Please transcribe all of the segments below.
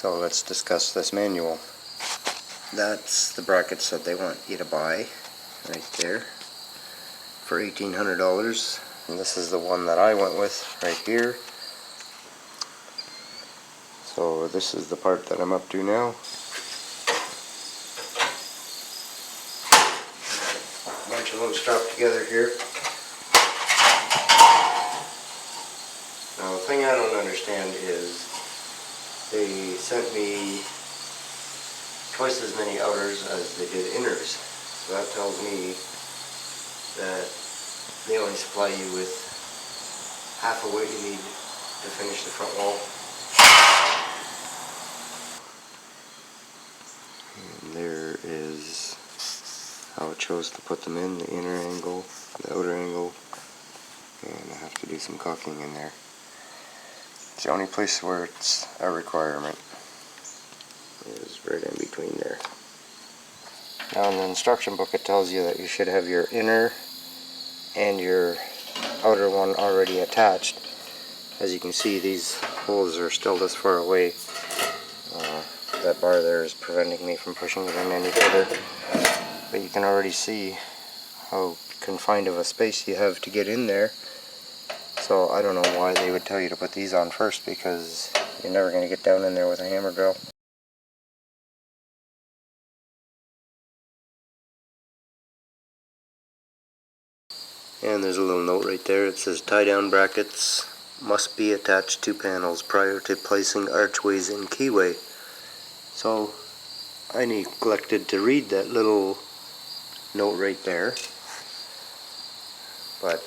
So let's discuss this manual. That's the brackets that they want you to buy right there for $1,800, and this is the one that I went with right here. So this is the part that I'm up to now. A bunch of them strapped together here. Now the thing I don't understand is they sent me twice as many outers as they did inners. So that tells me that they only supply you with half of what you need to finish the front wall. And there is how it chose to put them in, the inner angle, the outer angle, and I have to do some caulking in there. It's the only place where it's a requirement, is right in between there. Now in the instruction book it tells you that you should have your inner and your outer one already attached. As you can see, these holes are still this far away. That bar there is preventing me from pushing it in any further, but you can already see how confined of a space you have to get in there. So I don't know why they would tell you to put these on first, because you're never going to get down in there with a hammer drill. And there's a little note right there. It says tie down brackets must be attached to panels prior to placing archways in keyway. So I neglected to read that little note right there, but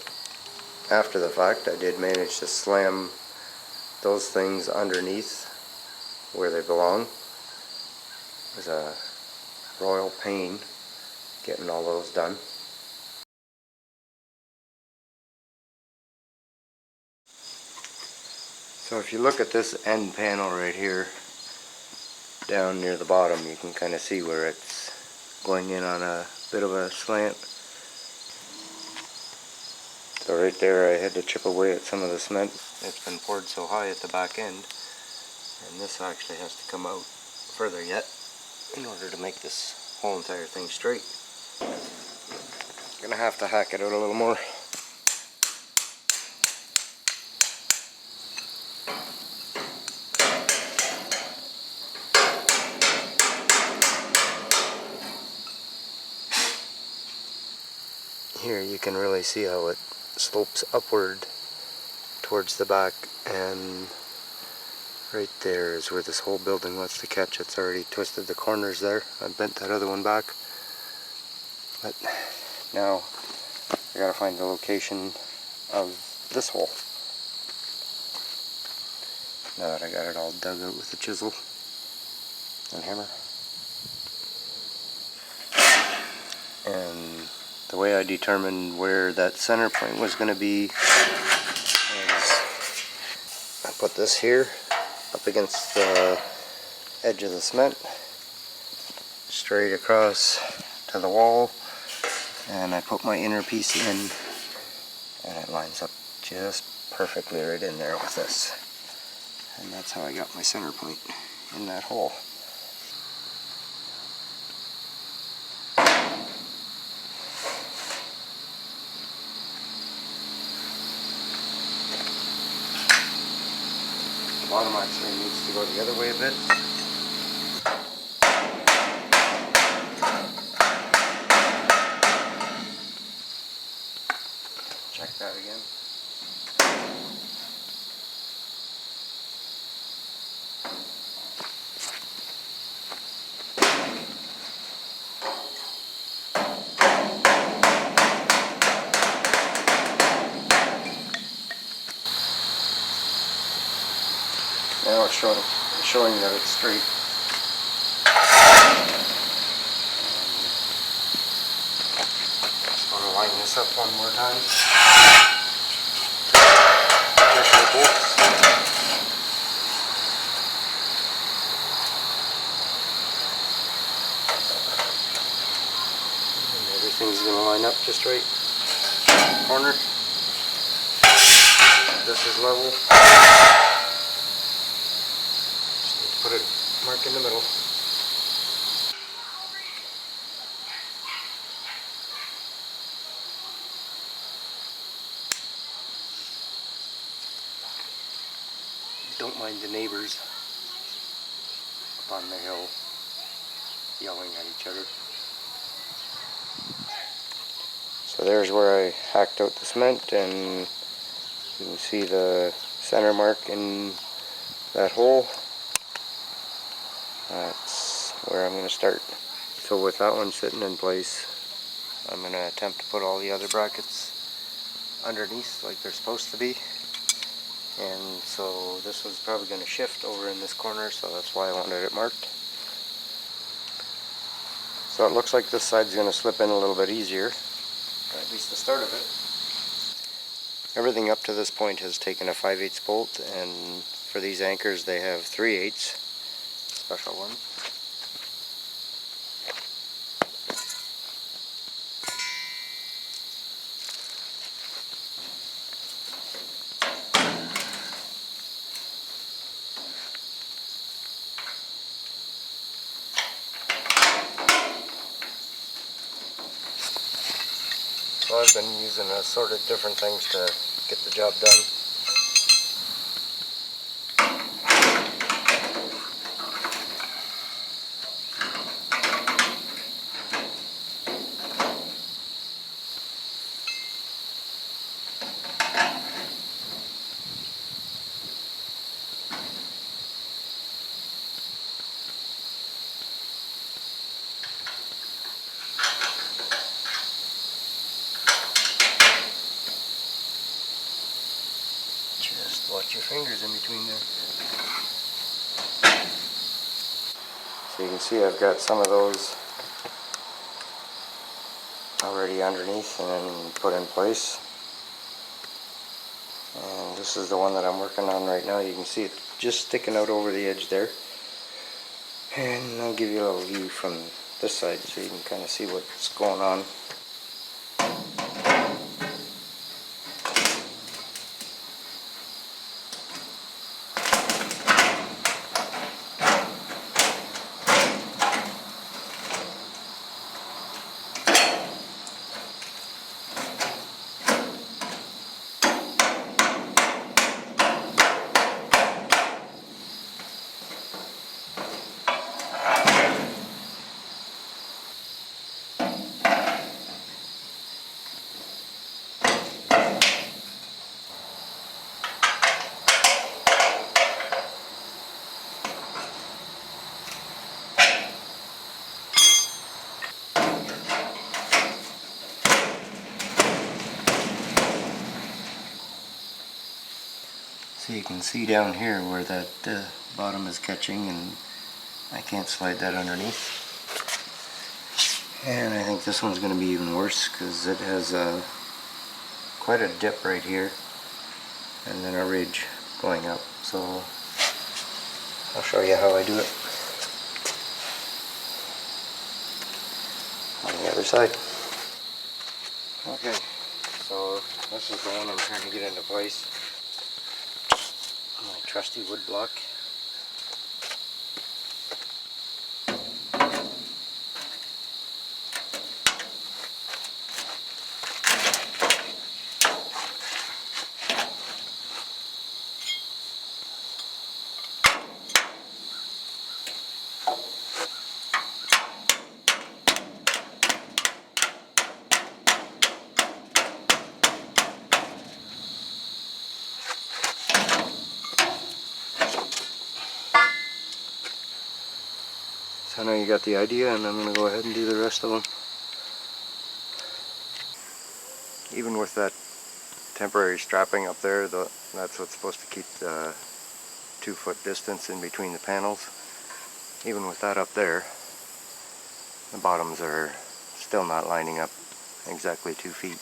after the fact I did manage to slam those things underneath where they belong. It was a royal pain getting all those done. So if you look at this end panel right here, down near the bottom, you can kind of see where it's going in on a bit of a slant. So right there I had to chip away at some of the cement. It's been poured so high at the back end, and this actually has to come out further yet in order to make this whole entire thing straight. Gonna have to hack it out a little more. Here you can really see how it slopes upward towards the back, and right there is where this whole building wants to catch. It's already twisted the corners there. I bent that other one back, but now I gotta find the location of this hole. Now that I got it all dug out with the chisel and hammer. And the way I determined where that center point was going to be is I put this here up against the edge of the cement, straight across to the wall, and I put my inner piece in, and it lines up just perfectly right in there with this. And that's how I got my center point in that hole. The bottom actually needs to go the other way a bit. Check that again. Now it's showing that it's straight. Just want to line this up one more time. Check the bolts. And everything's going to line up just right. Corner. This is level. Put it mark in the middle. Don't mind the neighbors up on the hill yelling at each other. So there's where I hacked out the cement, and you can see the center mark in that hole. That's where I'm going to start. So with that one sitting in place, I'm going to attempt to put all the other brackets underneath like they're supposed to be. And so this one's probably going to shift over in this corner, so that's why I wanted it marked. So it looks like this side's going to slip in a little bit easier, or at least the start of it. Everything up to this point has taken a 5/8 bolt, and for these anchors they have 3/8 special ones. So I've been using assorted different things to get the job done. Just watch your fingers in between there. So you can see I've got some of those already underneath and put in place. And this is the one that I'm working on right now. You can see it just sticking out over the edge there. And I'll give you a little view from this side so you can kind of see what's going on. So you can see down here where that bottom is catching, and I can't slide that underneath. And I think this one's going to be even worse because it has quite a dip right here and then a ridge going up. So I'll show you how I do it on the other side. Okay, so this is the one I'm trying to get into place. My trusty wood block. So now you got the idea, and I'm going to go ahead and do the rest of them. Even with that temporary strapping up there, that's what's supposed to keep the 2-foot distance in between the panels. Even with that up there, the bottoms are still not lining up exactly 2 feet.